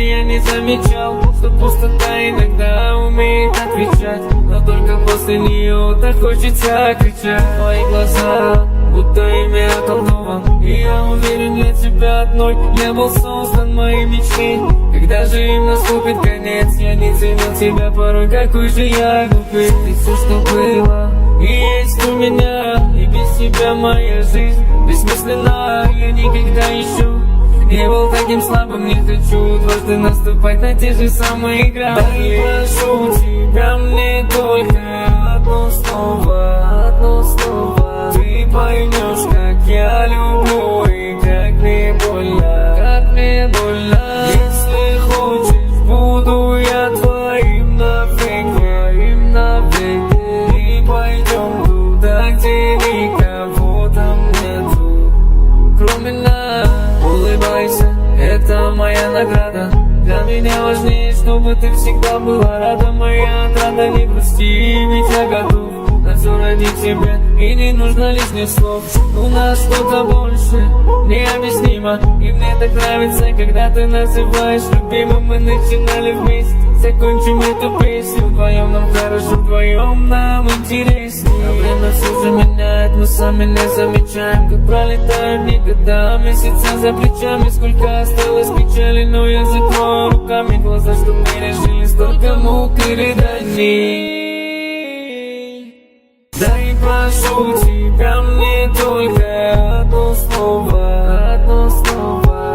я не замечал, что пустота иногда умеет отвечать, но только после нее так хочется кричать. Твои глаза, будто ими околдован, и я уверен, для тебя одной я был создан, мои мечты. Когда же им наступит конец, я не ценил тебя порой, какой же я глупый. Ты все, что было и есть у меня, и без тебя моя жизнь бессмысленна. Я никогда еще не был таким слабым, не хочу дважды наступать на те же самые грабли. Да, прошу тебя, мне только одно слово, ты поймешь, как я люблю и как мне больно, как мне больно. Если хочешь, буду я твоим навек, твоим навек. И пойдем туда, где никого там нету, кроме нас. Улыбайся, это моя награда. Для меня важнее, чтобы ты всегда была рада, моя отрада. Не грусти, ведь я готов на все ради тебя, и не нужно лишних слов. У нас что-то больше, необъяснимо, и мне так нравится, когда ты называешь любимым. Мы начинали вместе, закончим эту песню. Вдвоем нам хорошо, вдвоем нам интереснее. А время все же меняет, мы сами не замечаем, как пролетают дни, года, месяца за плечами. Сколько осталось печали, но я закрою руками глаза, чтоб мы решили столько мук и рыданий. Да и прошу тебя, мне только одно слово,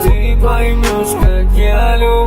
ты поймешь, как я люблю